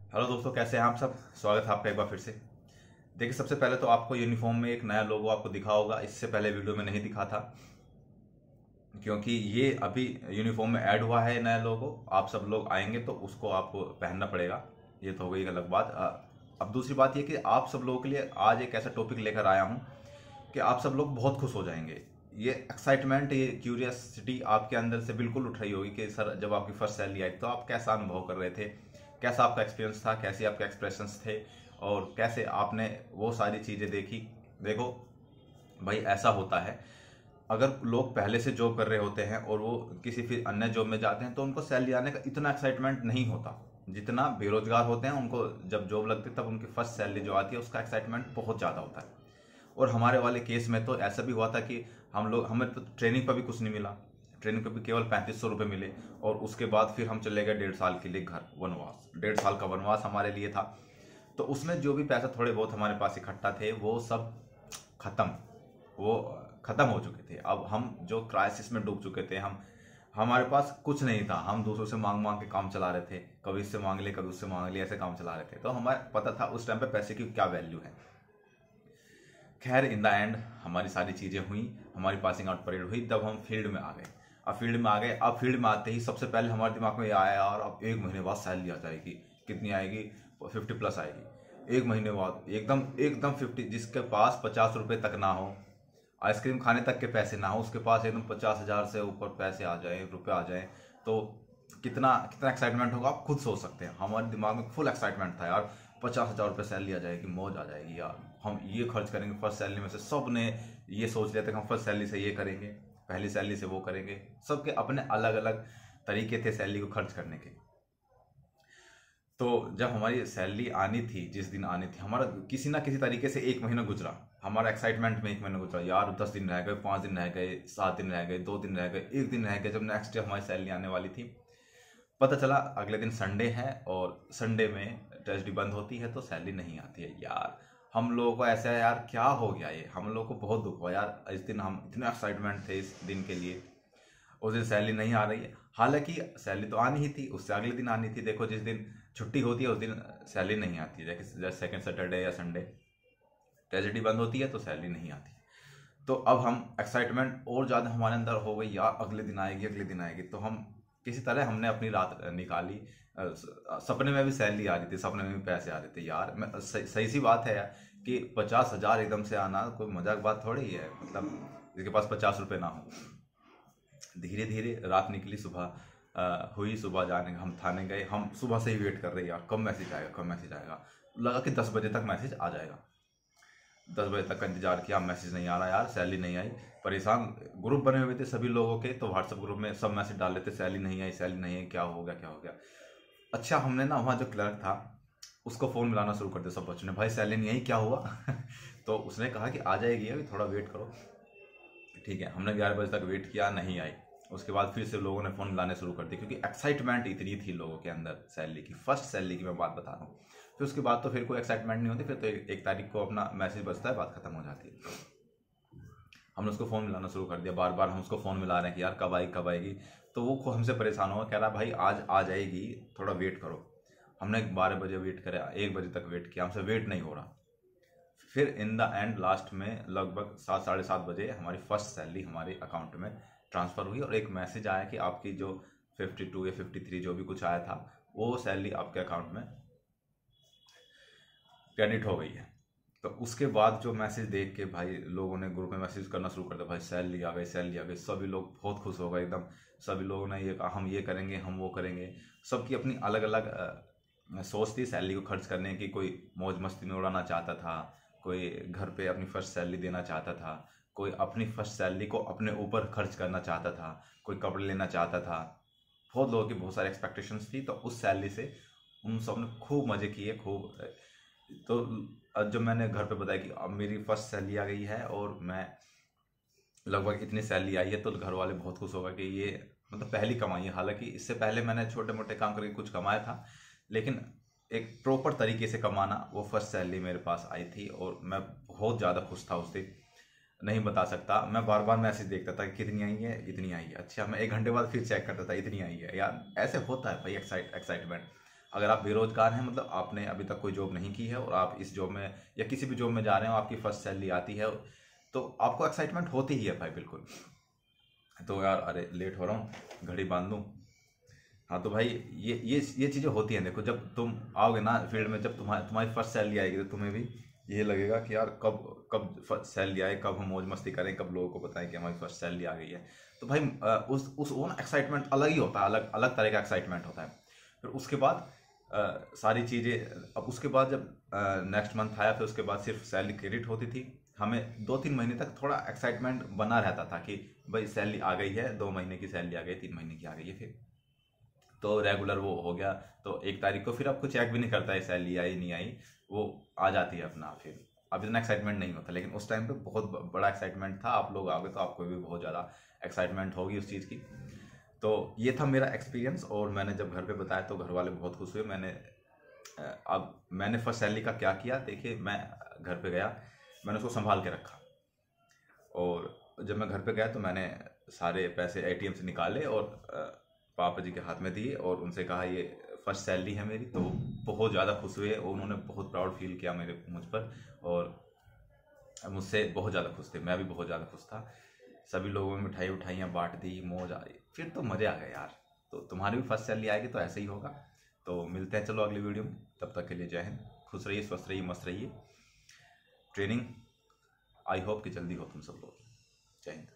Hello दोस्तों, कैसे हैं आप सब। स्वागत है आपका एक बार फिर से। देखिए, सबसे पहले तो आपको यूनिफॉर्म में एक नया लोगो आपको दिखा होगा। इससे पहले वीडियो में नहीं दिखा था क्योंकि ये अभी यूनिफॉर्म में ऐड हुआ है नया लोगो। आप सब लोग आएंगे तो उसको आपको पहनना पड़ेगा। ये तो हो गई एक अलग बात। अब दूसरी बात ये कि आप सब लोगों के लिए आज एक ऐसा टॉपिक लेकर आया हूँ कि आप सब लोग बहुत खुश हो जाएंगे। ये एक्साइटमेंट, ये क्यूरियसिटी आपके अंदर से बिल्कुल उठ रही होगी कि सर, जब आपकी फर्स्ट सैलरी आई तो आप कैसा अनुभव कर रहे थे, कैसा आपका एक्सपीरियंस था, कैसे आपके एक्सप्रेशंस थे और कैसे आपने वो सारी चीज़ें देखी। देखो भाई, ऐसा होता है, अगर लोग पहले से जॉब कर रहे होते हैं और वो किसी फिर अन्य जॉब में जाते हैं तो उनको सैलरी आने का इतना एक्साइटमेंट नहीं होता जितना बेरोजगार होते हैं उनको जब जॉब लगती है तब उनकी फर्स्ट सैलरी जो आती है उसका एक्साइटमेंट बहुत ज़्यादा होता है। और हमारे वाले केस में तो ऐसा भी हुआ था कि हमें तो ट्रेनिंग पर भी कुछ नहीं मिला। ट्रेनिंग पर भी केवल 3500 रुपये मिले और उसके बाद फिर हम चले गए 1.5 साल के लिए घर वनवास। 1.5 साल का वनवास हमारे लिए था। तो उसमें जो भी पैसा थोड़े बहुत हमारे पास इकट्ठा थे वो सब खत्म वो खत्म हो चुके थे। अब हम जो क्राइसिस में डूब चुके थे, हमारे पास कुछ नहीं था। हम दूसरों से मांग मांग के काम चला रहे थे, कभी इससे मांग लिए कभी उससे मांग लिए, ऐसे काम चला रहे थे। तो हमारे पता था उस टाइम पे पैसे की क्या वैल्यू है। खैर, इन द एंड हमारी सारी चीज़ें हुई, हमारी पासिंग आउट परेड हुई, तब हम फील्ड में आ गए। अब फील्ड में आते ही सबसे पहले हमारे दिमाग में ये आया, यार अब 1 महीने बाद सैलरी आ जाएगी। कितनी आएगी? 50+ आएगी। 1 महीने बाद एकदम एकदम 50। जिसके पास 50 रुपये तक ना हो, आइसक्रीम खाने तक के पैसे ना हो, उसके पास एकदम 50,000 से ऊपर पैसे आ जाए, रुपये आ जाए, तो कितना कितना एक्साइटमेंट होगा आप खुद सोच सकते हैं। हमारे दिमाग में फुल एक्साइटमेंट था, यार 50,000 रुपये सैलरी आ जाएगी, मौज आ जाएगी, यार हम ये खर्च करेंगे फर्स्ट सैलरी में से। सब ने ये सोच लिया था कि हम फर्स्ट सैलरी से ये करेंगे, पहली सैलरी से वो करेंगे। सबके अपने अलग अलग तरीके थे सैलरी को खर्च करने के। तो जब हमारी सैलरी आनी थी, जिस दिन आनी थी, हमारा किसी ना किसी तरीके से 1 महीना गुजरा। हमारा एक्साइटमेंट में 1 महीना गुजरा, यार 10 दिन रह गए, 5 दिन रह गए, 7 दिन रह गए, 2 दिन रह गए, 1 दिन रह गए। जब नेक्स्ट डे हमारी सैलरी आने वाली थी, पता चला अगले दिन संडे है और संडे में ट्रेजरी बंद होती है तो सैलरी नहीं आती है। यार हम लोगों को ऐसा है, यार क्या हो गया ये, हम लोगों को बहुत दुख हुआ यार। इस दिन हम इतने एक्साइटमेंट थे इस दिन के लिए, उस दिन सैलरी नहीं आ रही है। हालांकि सैलरी तो आनी ही थी, उससे अगले दिन आनी थी। देखो, जिस दिन छुट्टी होती है उस दिन सैलरी नहीं आती है। जैसे सेकंड सैटरडे या संडे ट्रेजरी बंद होती है तो सैलरी नहीं आती। तो अब हम एक्साइटमेंट और ज़्यादा हमारे अंदर हो गई, यार अगले दिन आएगी, अगले दिन आएगी। तो हम किसी तरह हमने अपनी रात निकाली। सपने में भी सैलरी आ रही थी, सपने में भी पैसे आ रहे थे। यार सही सी बात है यार कि 50,000 एकदम से आना कोई मजाक बात थोड़ी ही है। मतलब जिसके पास 50 रुपये ना हो। धीरे धीरे रात निकली, सुबह हुई। सुबह जाने हम थाने गए। हम सुबह से ही वेट कर रहे हैं, यार कब मैसेज आएगा, कब मैसेज आएगा। लगा कि 10 बजे तक मैसेज आ जाएगा। 10 बजे तक का इंतजार किया, मैसेज नहीं आ रहा, यार सैलरी नहीं आई। परेशान। ग्रुप बने हुए थे सभी लोगों के, तो व्हाट्सएप ग्रुप में सब मैसेज डाल लेते, सैलरी नहीं आई, सैलरी नहीं आई, क्या हो गया, क्या हो गया। अच्छा, हमने ना वहाँ जो क्लर्क था उसको फ़ोन मिलाना शुरू कर दिया। सब बच्चों ने, भाई सैलरी नहीं आई, क्या हुआ? तो उसने कहा कि आ जाएगी, अभी थोड़ा वेट करो। ठीक है, हमने 11 बजे तक वेट किया, नहीं आई। उसके बाद फिर से लोगों ने फ़ोन मिलाने शुरू कर दिए क्योंकि एक्साइटमेंट इतनी थी लोगों के अंदर सैलरी की, फर्स्ट सैलरी की मैं बात बता रहा हूँ। फिर उसके बाद तो फिर कोई एक्साइटमेंट नहीं होती। फिर तो 1 तारीख को अपना मैसेज बजता है, बात खत्म हो जाती है। हमने उसको फ़ोन मिलाना शुरू कर दिया। बार बार हम उसको फ़ोन मिला रहे हैं कि यार कब आएगी, कब आएगी। तो वो खुद हमसे परेशान हुआ, कह रहा भाई आज आ जाएगी, थोड़ा वेट करो। हमने 12 बजे वेट करा, 1 बजे तक वेट किया, हमसे वेट नहीं हो रहा। फिर इन द एंड लास्ट में लगभग 7 साढ़े 7 बजे हमारी फर्स्ट सैलरी हमारे अकाउंट में ट्रांसफ़र हुई और एक मैसेज आया कि आपकी जो 52 या 53 जो भी कुछ आया था वो सैलरी आपके अकाउंट में क्रेडिट हो गई है। तो उसके बाद जो मैसेज देख के भाई लोगों ने ग्रुप में मैसेज करना शुरू कर दिया, भाई सैलरी आ गई, सैलरी आ गई। सभी लोग बहुत खुश हो गए एकदम। सभी लोगों ने ये कहा, हम ये करेंगे, हम वो करेंगे। सबकी अपनी अलग अलग सोच थी सैलरी को खर्च करने की। कोई मौज मस्ती में उड़ाना चाहता था, कोई घर पे अपनी फर्स्ट सैलरी देना चाहता था, कोई अपनी फर्स्ट सैलरी को अपने ऊपर खर्च करना चाहता था, कोई कपड़े लेना चाहता था। बहुत लोगों की बहुत सारी एक्सपेक्टेशंस थी। तो उस सैलरी से उन सब ने खूब मज़े किए, खूब। तो जब मैंने घर पे बताया कि अब मेरी फर्स्ट सैलरी आ गई है और मैं लगभग इतनी सैलरी आई है, तो घर वाले बहुत खुश हो गए कि ये मतलब पहली कमाई है। हालांकि इससे पहले मैंने छोटे मोटे काम करके कुछ कमाया था, लेकिन एक प्रॉपर तरीके से कमाना, वो फर्स्ट सैलरी मेरे पास आई थी और मैं बहुत ज़्यादा खुश था उस दिन। नहीं बता सकता। मैं बार बार मैसेज देखता था कि कितनी आई है, इतनी आई है। अच्छा, मैं 1 घंटे बाद फिर चेक करता था, इतनी आई है। यार ऐसे होता है भाई, एक्साइटमेंट। अगर आप बेरोजगार हैं, मतलब आपने अभी तक कोई जॉब नहीं की है और आप इस जॉब में या किसी भी जॉब में जा रहे हो, आपकी फर्स्ट सैलरी आती है, तो आपको एक्साइटमेंट होती ही है भाई, बिल्कुल। तो यार अरे लेट हो रहा हूँ, घड़ी बांध लूँ। हाँ तो भाई ये चीज़ें होती हैं। देखो जब तुम आओगे ना फील्ड में, जब तुम्हारी फर्स्ट सैलरी आएगी तो तुम्हें भी ये लगेगा कि यार कब कब फर्स्ट सैलरी आए, कब हम मौज मस्ती करें, कब लोगों को बताएं कि हमारी फर्स्ट सैलरी आ गई है। तो भाई उस वो ना एक्साइटमेंट अलग ही होता है, अलग अलग तरह का एक्साइटमेंट होता है। फिर उसके बाद सारी चीज़ें, अब उसके बाद जब नेक्स्ट मंथ आया, फिर उसके बाद सिर्फ सैलरी क्रेडिट होती थी। हमें 2-3 महीने तक थोड़ा एक्साइटमेंट बना रहता था कि भाई सैलरी आ गई है, 2 महीने की सैलरी आ गई, 3 महीने की आ गई है। फिर तो रेगुलर वो हो गया, तो 1 तारीख को फिर आपको चेक भी नहीं करता है सैलरी आई नहीं आई, वो आ जाती है अपना। फिर अब इतना एक्साइटमेंट नहीं होता, लेकिन उस टाइम पे बहुत बड़ा एक्साइटमेंट था। आप लोग आओगे तो आपको भी बहुत ज़्यादा एक्साइटमेंट होगी उस चीज़ की। तो ये था मेरा एक्सपीरियंस, और मैंने जब घर पे बताया तो घर वाले बहुत खुश हुए। अब मैंने फर्स्ट सैलरी का क्या किया, देखिए मैं घर पे गया, मैंने उसको संभाल के रखा, और जब मैं घर पे गया तो मैंने सारे पैसे एटीएम से निकाले और पापा जी के हाथ में दिए और उनसे कहा ये फर्स्ट सैलरी है मेरी। तो बहुत ज़्यादा खुश हुए और उन्होंने बहुत प्राउड फील किया मुझ पर, और मुझसे बहुत ज़्यादा खुश थे, मैं भी बहुत ज़्यादा खुश था। सभी लोगों में मिठाई उठाइयाँ बांट दी, मौज आई, फिर तो मज़े आ गए यार। तो तुम्हारी भी फर्स्ट सैलरी आएगी तो ऐसे ही होगा। तो मिलते हैं चलो अगली वीडियो में, तब तक के लिए जय हिंद, खुश रहिए, स्वस्थ रहिए, मस्त रहिए। ट्रेनिंग आई होप कि जल्दी हो तुम सब लोग। जय हिंद।